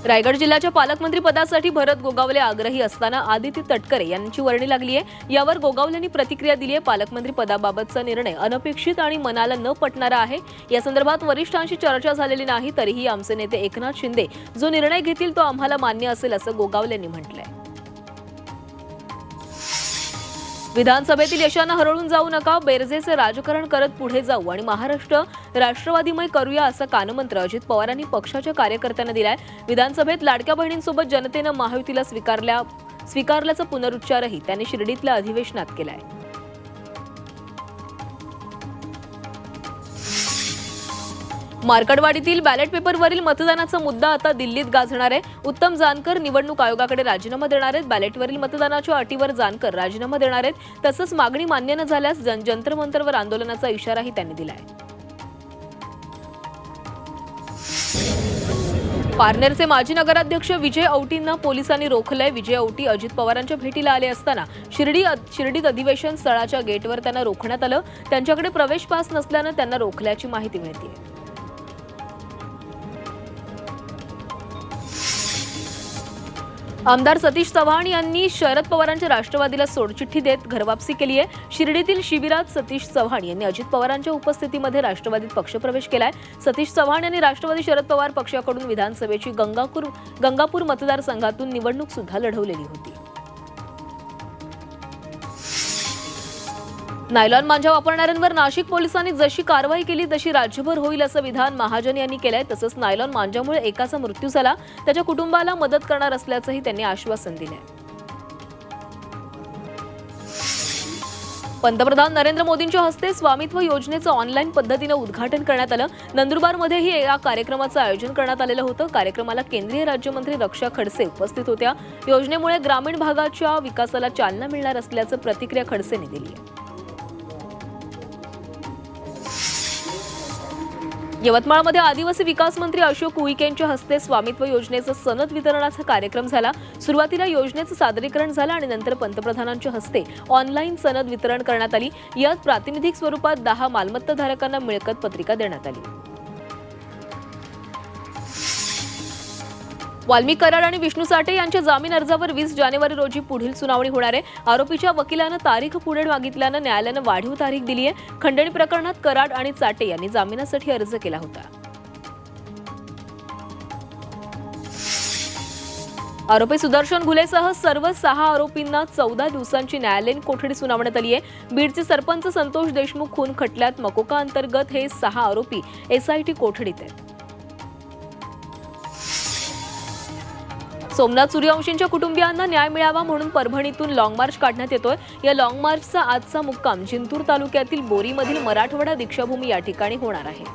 रायगड जिल्ह्याच्या पालकमंत्री पदासाठी भरत गोगावले आग्रही असताना आदिती तटकरे यांची वर्णी लागली आहे। यावर गोगावलेंनी प्रतिक्रिया दिली आहे। पालकमंत्री पदाबाबतचा निर्णय अनपेक्षित आणि मनाला न पटणारा आहे। या संदर्भात वरिष्ठांशी चर्चा झालेली नाही, तरीही आमचे नेते एकनाथ शिंदे जो निर्णय घेतील तो आम्हाला मान्य असेल असं गोगावलेंनी म्हटलंय। विधानसभेतील यशांना हरळून जाऊ नका, बेरजेचे राजकारण करत पुढे जाऊ आणि महाराष्ट्र राष्ट्रवादीमय करूया असा कानमंत्र अजित पवारांनी पक्षाच्या कार्यकर्त्यांना दिलाय। विधानसभेत लाडक्या बहिणींसोबत जनतेनं महायुतीला स्वीकारल्याचा पुनरुच्चारही त्यांनी शिर्डीतल्या अधिवेशनात केलाय। मार्कडवाडीतील बॅलेट पेपरवरील मतदानाचा मुद्दा आता दिल्लीत गाजणार आहे। उत्तम जानकर निवडणूक आयोगाकडे राजीनामा देणार आहेत। बॅलेटवरील मतदानाच्या अटीवर जानकर राजीनामा देणार आहेत। तसंच मागणी मान्य न झाल्यास जंतर मंतरवर आंदोलनाचा इशाराही त्यांनी दिलाय। पारनेरचे माजी नगराध्यक्ष विजय औटींना पोलिसांनी रोखलंय। विजय औटी अजित पवारांच्या भेटीला आले असताना शिर्डीत अधिवेशन स्थळाच्या गेटवर त्यांना रोखण्यात आलं। त्यांच्याकडे प्रवेश पास नसल्यानं त्यांना रोखल्याची माहिती मिळते। आमदार सतीश चव्हाण यांनी शरद पवारांच्या राष्ट्रवादीला सोडचिठ्ठी देत घरवापसी केली आहे। शिर्डीतील शिबिरात सतीश चव्हाण यांनी अजित पवारांच्या उपस्थितीमध्ये राष्ट्रवादीत पक्षप्रवेश केलाय। सतीश चव्हाण यांनी राष्ट्रवादी शरद पवार पक्षाकडून विधानसभेची गंगापूर मतदारसंघातून निवडणूक सुद्धा लढवलेली होती। नायलॉन मांजा वापरणाऱ्यांवर नाशिक पोलिसांनी जशी कारवाई केली तशी राज्यभर होईल असं विधान महाजन यांनी केलंय। तसंच नायलॉन मांजामुळे एकाचा मृत्यू झाला, त्याच्या कुटुंबाला मदत करणार असल्याचंही त्यांनी आश्वासन दिलंय। पंतप्रधान नरेंद्र मोदींच्या हस्ते स्वामित्व योजनेचं ऑनलाईन पद्धतीने उद्घाटन करण्यात आलं। नंदुरबारमध्येही या कार्यक्रमाचं आयोजन करण्यात आलेलं होतं। कार्यक्रमाला केंद्रीय राज्यमंत्री रक्षा खडसे उपस्थित होत्या। योजनेमुळे ग्रामीण भागाच्या विकासाला चालना मिळणार असल्याचं प्रतिक्रिया खडसेंनी दिली आहे। यवतमाळमध्ये आदिवासी विकास मंत्री अशोक उईके यांच्या हस्ते स्वामित्व योजनेचं सनद वितरणाचा कार्यक्रम झाला। सुरुवातीला योजनेचं सादरीकरण झालं आणि नंतर पंतप्रधानांच्या हस्ते ऑनलाईन सनद वितरण करण्यात आली। यात प्रातिनिधिक स्वरूपात 10 मालमत्ताधारकांना मिळकत पत्रिका देण्यात आली। वाल्मिक कराड आणि विष्णू साठे यांच्या जामीन अर्जावर 20 जानेवारी रोजी पुढील सुनावणी होणार आहे। आरोपीच्या वकिलानं तारीख पुढे मागितल्यानं न्यायालयानं वाढीव तारीख दिली आहे। खंडणी प्रकरणात कराड आणि साठे यांनी जामिनासाठी अर्ज केला होता। आरोपी सुदर्शन घुलेसह सर्व 6 आरोपींना 14 दिवसांची न्यायालयीन कोठडी सुनावण्यात आली आहे। बीडचे सरपंच संतोष देशमुख खून खटल्यात मकोका अंतर्गत हे 6 आरोपी एसआयटी कोठडीत आहेत। सोमनाथ सूर्यवंशींच्या कुटुंबियांना न्याय मिळावा म्हणून परभणीतून लॉंग मार्च काढण्यात येतोय। या लॉंग मार्चचा आजचा मुक्काम जिंतूर तालुक्यातील बोरीमधील मराठवाडा दीक्षाभूमी या ठिकाणी होणार आहे।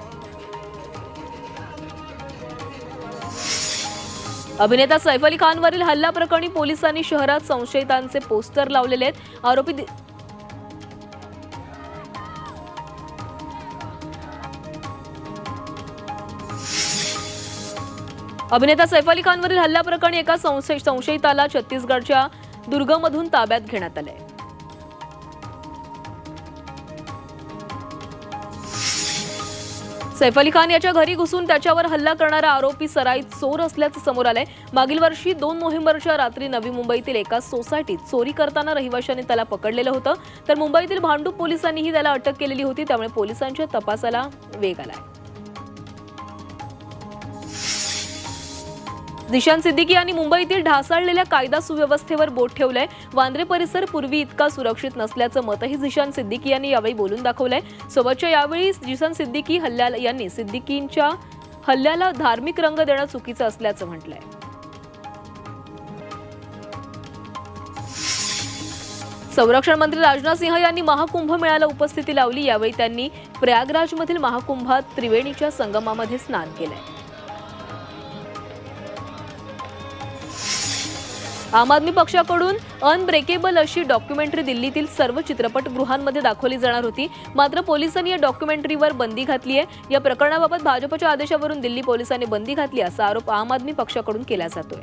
अभिनेता सैफ अली खानवरील हल्ला प्रकरणी पोलिसांनी शहरात संशयितांचे पोस्टर लावलेले आहेत। अभिनेता सैफ अली खानवरील हल्ल्याप्रकरणी एका संशयिताला छत्तीसगडच्या दुर्गमधून ताब्यात घेण्यात आले। सैफ अली खान याच्या घरी घुसून त्याच्यावर हल्ला करणारा आरोपी सराईत चोर असल्याचं समोर आलंय। मागील वर्षी 2 नोव्हेंबरच्या रात्री नवी मुंबईतील एका सोसायटीत चोरी करताना रहिवाशांनी त्याला पकडलेलं होतं, तर मुंबईतील भांडूप पोलिसांनीही त्याला अटक केलेली होती। त्यामुळे पोलिसांच्या तपासाला वेग आलाय। झिशान सिद्दीकी यांनी मुंबईतील ढासळलेल्या कायदा सुव्यवस्थेवर बोट ठेवलंय। वांद्रे परिसर पूर्वी इतका सुरक्षित नसल्याचं मतही झिशान सिद्दीकी यांनी यावेळी बोलून दाखवलंय। सोबतच्या यावेळी झिशान सिद्दीकी यांनी सिद्दीकींच्या हल्ल्याला धार्मिक रंग देणं चुकीचं असल्याचं म्हटलंय। संरक्षण मंत्री राजनाथ सिंह यांनी महाकुंभ मेळ्याला उपस्थिती लावली। यावेळी त्यांनी प्रयागराजमधील महाकुंभात त्रिवेणीच्या संगमामध्ये स्नान केलंय। आम आदमी पक्षाकडून अनब्रेकेबल अशी डॉक्युमेंटरी दिल्लीतील सर्व चित्रपटगृहांमध्ये दाखवली जाणार होती, मात्र पोलिसांनी या डॉक्युमेंटरीवर बंदी घातली आहे। या प्रकरणाबाबत भाजपच्या आदेशावरून दिल्ली पोलिसांनी बंदी घातली असा आरोप आम आदमी पक्षाकडून केला जातोय।